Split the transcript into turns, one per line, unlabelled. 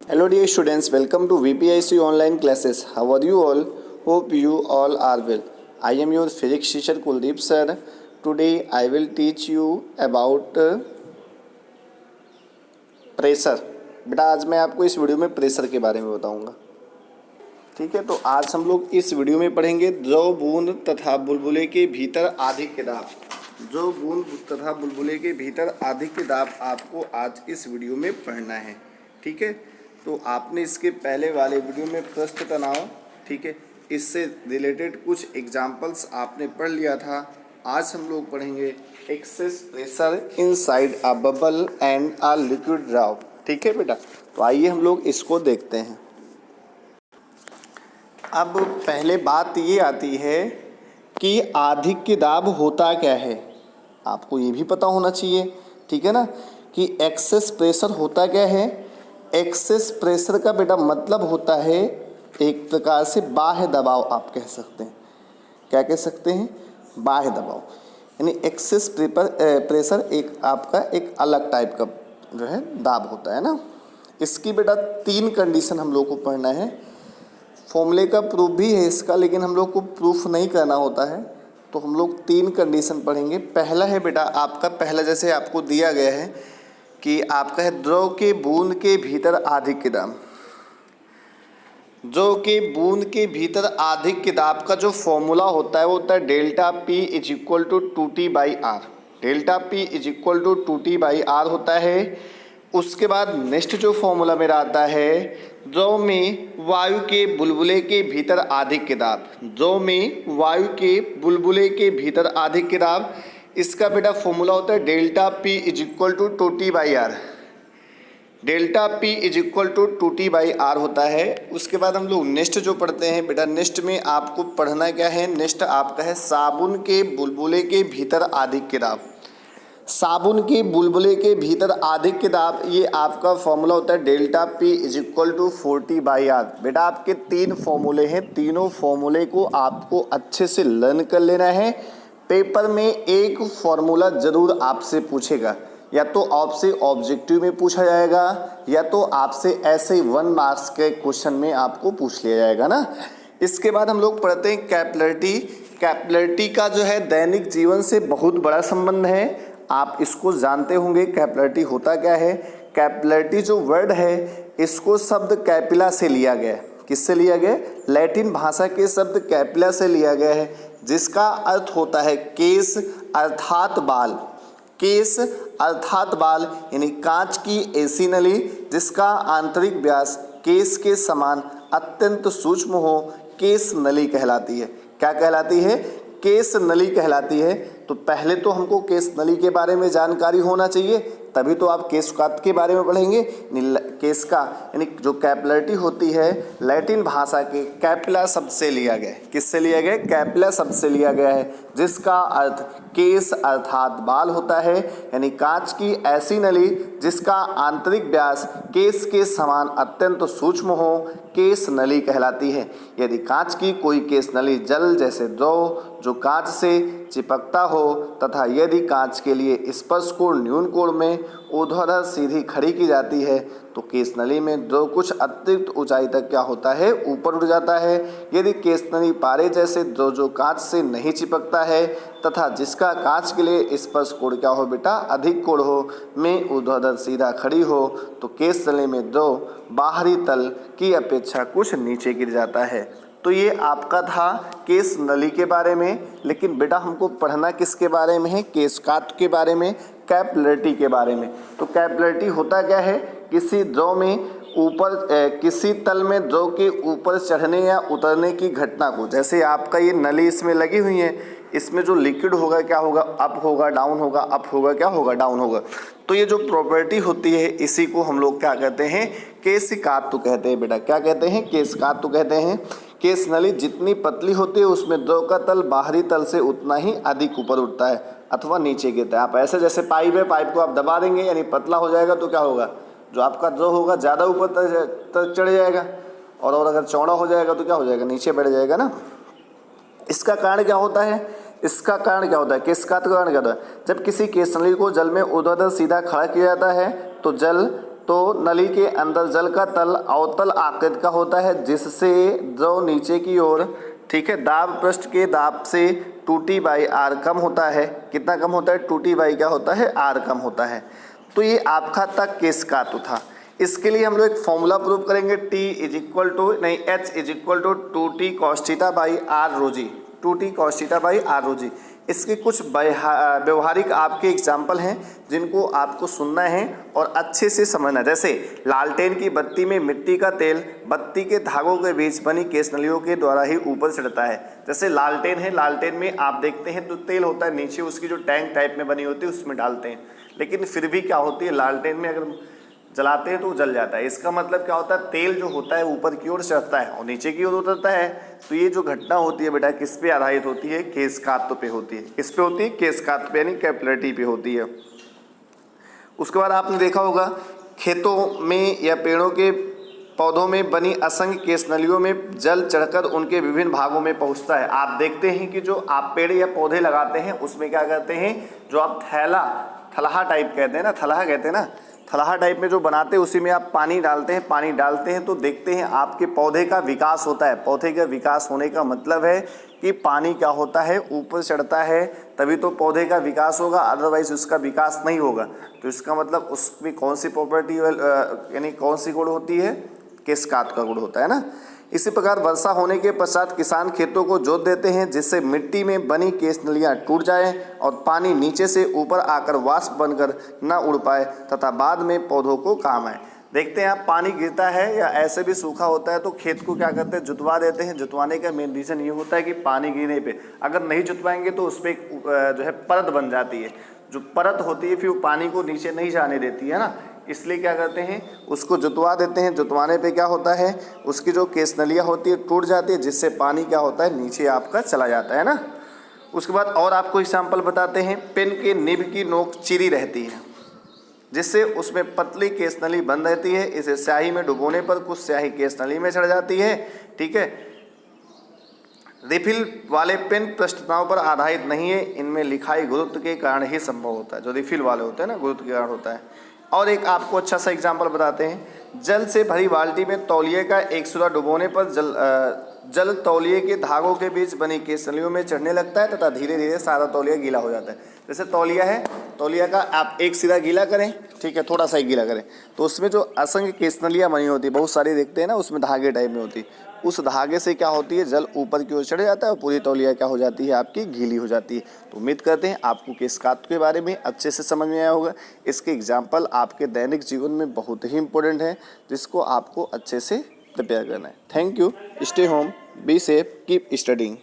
Hello dear students, welcome to VPIC online classes. How are you all? Hope you all are well. I am your physics teacher Kuldeep sir. Today I will teach you about pressure. बेटा आज मैं आपको इस video में pressure के बारे में बताऊंगा। ठीक है, तो आज हम लोग इस वीडियो में पढ़ेंगे द्रव बूंद तथा बुलबुले के भीतर अधिक दाब। जो बूंद तथा बुलबुले के भीतर अधिक दाब आपको आज इस वीडियो में पढ़ना है। ठीक है, तो आपने इसके पहले वाले वीडियो में पृष्ठ तनाव, ठीक है, इससे रिलेटेड कुछ एग्जाम्पल्स आपने पढ़ लिया था। आज हम लोग पढ़ेंगे excess pressure inside a bubble and a liquid drop. ठीक है बेटा, तो आइए हम लोग इसको देखते हैं। अब पहले बात ये आती है कि अधिक दाब होता क्या है। आपको ये भी पता होना चाहिए, ठीक है ना, कि एक्सेस प्रेशर होता क्या है। एक्सेस प्रेशर का बेटा मतलब होता है एक प्रकार से बाह्य दबाव। आप कह सकते हैं, क्या कह सकते हैं, बाह्य दबाव। यानी एक्सेस प्रेशर एक आपका एक अलग टाइप का जो है दाब होता है ना। इसकी बेटा 3 कंडीशन हम लोग को पढ़ना है। फॉर्मूले का प्रूफ भी है इसका, लेकिन हम लोग को प्रूफ नहीं करना होता है, तो हम लोग 3 कंडीशन पढ़ेंगे। पहला है बेटा आपका, पहला जैसे आपको दिया गया है कि आपका है द्रव के बूंद के भीतर अधिक दाब। जो कि बूंद के भीतर अधिक दाब का जो फॉर्मूला होता है वो होता है delta P is equal to 2T/R। Delta P is equal to 2T/R होता है। उसके बाद नेक्स्ट जो फॉर्मूला मेरा आता है द्रव में वायु के बुलबुले के भीतर अधिक दाब। द्रव में वायु के बुलबुले के भीतर अधिक दाब, इसका बेटा फॉर्मूला होता है delta P is equal to 2T/R। Delta P is equal to 2T/R होता है। उसके बाद हम लोग नेक्स्ट जो पढ़ते हैं बेटा, नेक्स्ट में आपको पढ़ना क्या है, नेक्स्ट आपका है साबुन के बुलबुले के भीतर अधिक दाब। साबुन के बुलबुले के भीतर अधिक दाब, ये आपका फॉर्मूला होता है delta P is equal to 40/R। बेटा आपके 3 फॉर्मूले हैं, तीनों फॉर्मूले को आपको अच्छे से लर्न कर लेना है। पेपर में एक फॉर्मूला जरूर आपसे पूछेगा, या तो आपसे ऑब्जेक्टिव में पूछा जाएगा या तो आपसे ऐसे 1 मार्क्स के क्वेश्चन में आपको पूछ लिया जाएगा ना। इसके बाद हम लोग पढ़ते हैं कैपिलरिटी। कैपिलरिटी का जो है दैनिक जीवन से बहुत बड़ा संबंध है, आप इसको जानते होंगे। कैपिलरिटी होता क्या है, कैपिलरिटी जो वर्ड है इसको शब्द कैपिला से लिया गया है। किससे लिया गया, लैटिन भाषा के शब्द कैपिला से लिया गया है, जिसका अर्थ होता है केस अर्थात बाल। केस अर्थात बाल यानी कांच की ऐसी नली जिसका आंतरिक व्यास केस के समान अत्यंत सूक्ष्म हो, केस नली कहलाती है। क्या कहलाती है, केस नली कहलाती है। तो पहले तो हमको केस नली के बारे में जानकारी होना चाहिए, तभी तो आप केस कात के बारे में पढ़ेंगे। केस का यानी जो कैपिलरिटी होती है लैटिन भाषा के कैपिला शब्द से लिया गया है। किससे लिया गया, कैपिला शब्द से लिया गया है, जिसका अर्थ केस अर्थात बाल होता है। यानी कांच की ऐसी नली जिसका आंतरिक व्यास केस के समान अत्यंत सूक्ष्म हो, केस नली कहलाती है। यदि कांच की कोई केस नली जल जैसे द्रव जो कांच से चिपकता हो तथा यदि कांच के लिए स्पर्श कोण न्यून कोण में ऊर्ध्वाधर सीधी खड़ी की जाती है तो केस नली में द्रव कुछ अतिरिक्त ऊंचाई तक क्या होता है, ऊपर उठ जाता है। यदि केस नली पारे जैसे द्रव जो कांच से नहीं चिपकता है तथा जिसका कांच के लिए स्पर्श कोण क्या हो बेटा, अधिक कोण हो, में ऊर्ध्वाधर सीधा खड़ी हो, तो केस नली में द्रव बाहरी तल की अपेक्षा कुछ नीचे गिर जाता है। तो ये आपका था केस नली के बारे में। लेकिन बेटा हमको पढ़ना किसके बारे में है, केस कात के बारे में, कैपिलरिटी के बारे में। तो कैपिलरिटी होता क्या है, किसी द्रव में ऊपर किसी तल में द्रव के ऊपर चढ़ने या उतरने की घटना को, जैसे आपका ये नली इसमें लगी हुई है, इसमें जो लिक्विड होगा क्या होगा, अप होगा डाउन होगा, अप होगा क्या होगा, डाउन होगा। तो ये जो प्रॉपर्टी होती है इसी को हम लोग क्या कहते हैं, केशिकात्व कहते हैं। बेटा क्या कहते हैं, केशिकात्व कहते हैं। केस नली जितनी पतली होती है उसमें द्रव का तल बाहरी तल से उतना ही अधिक ऊपर उठता है अथवा नीचे गिरता है। आप ऐसे जैसे पाइप है, पाइप को आप दबा देंगे यानी पतला हो जाएगा तो क्या होगा, जो आपका द्रव होगा ज़्यादा ऊपर तक चढ़ जाएगा, और अगर चौड़ा हो जाएगा तो क्या हो जाएगा, नीचे बैठ जाएगा ना। इसका कारण क्या होता है, इसका कारण क्या होता है, केशिकात्व का कारण क्या होता है, जब किसी केस नली को जल में ऊर्ध्वाधर सीधा खड़ा किया जाता है तो जल तो नली के अंदर जल का तल अवतल आकृति का होता है, जिससे जो नीचे की ओर, ठीक है, दाब पृष्ठ के दाब से 2T/r कम होता है। कितना कम होता है? 2T/ क्या होता है? r कम होता है। तो ये आपका तक केसकातु था। इसके लिए हम लोग एक फॉर्मूला प्रूव करेंगे, H is equal to 2T cos θ/r rho g, 2T cos θ/r rho g। इसके कुछ व्यवहारिक आपके एग्जाम्पल हैं जिनको आपको सुनना है और अच्छे से समझना है। जैसे लालटेन की बत्ती में मिट्टी का तेल बत्ती के धागों के बीच बनी केसनलियों के द्वारा ही ऊपर चढ़ता है। जैसे लालटेन है, लालटेन में आप देखते हैं तो तेल होता है नीचे, उसकी जो टैंक टाइप में बनी होती है उसमें डालते हैं, लेकिन फिर भी क्या होती है, लालटेन में अगर जलाते हैं तो जल जाता है। इसका मतलब क्या होता है, तेल जो होता है ऊपर की ओर चढ़ता है और नीचे की ओर उतरता है। तो ये जो घटना होती है बेटा किस पे आधारित होती है? केसकात्व पे होती है। किस पे होती है? केसकात्व पे, यानी कैपिलरिटी पे होती है। उसके बाद आपने देखा होगा खेतों में या पेड़ों के पौधों में बनी असंख्य केसनलियों में जल चढ़कर उनके विभिन्न भागों में पहुंचता है। आप देखते हैं कि जो आप पेड़ या पौधे लगाते हैं उसमें क्या करते हैं, जो आप थलहा टाइप कहते हैं ना, थलहा कहते हैं ना, थलहा टाइप में जो बनाते हैं उसी में आप पानी डालते हैं तो देखते हैं आपके पौधे का विकास होता है। पौधे का विकास होने का मतलब है कि पानी क्या होता है, ऊपर चढ़ता है, तभी तो पौधे का विकास होगा, अदरवाइज उसका विकास नहीं होगा। तो इसका मतलब उसमें कौन सी प्रॉपर्टी यानी कौन सी गुण होती है? केसकात का गुण होता है ना। इसी प्रकार वर्षा होने के पश्चात किसान खेतों को जोत देते हैं, जिससे मिट्टी में बनी केसनलियां टूट जाएं और पानी नीचे से ऊपर आकर वाष्प बनकर न उड़ पाए तथा बाद में पौधों को काम आए। देखते हैं आप, पानी गिरता है या ऐसे भी सूखा होता है तो खेत को क्या करते हैं, जुतवा देते हैं। जुतवाने का मेन रीज़न ये होता है कि पानी गिरने पे अगर नहीं जुतवाएंगे तो उस पर जो है परत बन जाती है। जो परत होती है फिर वो पानी को नीचे नहीं जाने देती है ना, इसलिए क्या करते हैं, उसको जुतवा देते हैं। जुतवाने पे क्या होता है, उसकी जो केसनलियाँ होती है टूट जाती है, जिससे पानी क्या होता है, नीचे आपका चला जाता है ना। उसके बाद और आपको एग्जाम्पल बताते हैं, पेन के निब की नोक चिरी रहती है, जिससे उसमें पतली केसनली बंद रहती है। इसे स्याही में डुबोने पर कुछ स्याही केसनली में चढ़ जाती है, ठीक है। रिफिल वाले पेन पृष्ठताओं पर आधारित नहीं है, इनमें लिखाई गुरुत्व के कारण ही संभव होता है। जो रिफिल वाले होते हैं ना, गुरुत्व के कारण होता है। और एक आपको अच्छा सा एग्जाम्पल बताते हैं, जल से भरी बाल्टी में तौलिए का एक सिरा डुबोने पर जल तौलिए के धागों के बीच बनी केसनलियों में चढ़ने लगता है तथा धीरे धीरे सारा तौलिया गीला हो जाता है। जैसे तौलिया है, तौलिया का आप एक सिरा गीला करें, ठीक है, थोड़ा सा ही गीला करें, तो उसमें जो असंख्य केसनलियाँ बनी होती है, बहुत सारी देखते हैं ना, उसमें धागे टाइप में होती है। उस धागे से क्या होती है, जल ऊपर की ओर चढ़ जाता है और पूरी तौलिया क्या हो जाती है, आपकी गीली हो जाती है। तो उम्मीद करते हैं आपको केसकात्व के बारे में अच्छे से समझ में आया होगा। इसके एग्जाम्पल आपके दैनिक जीवन में बहुत ही इंपॉर्टेंट है, जिसको आपको अच्छे से प्रिपेयर करना है। Thank you, stay home, be safe, keep studying.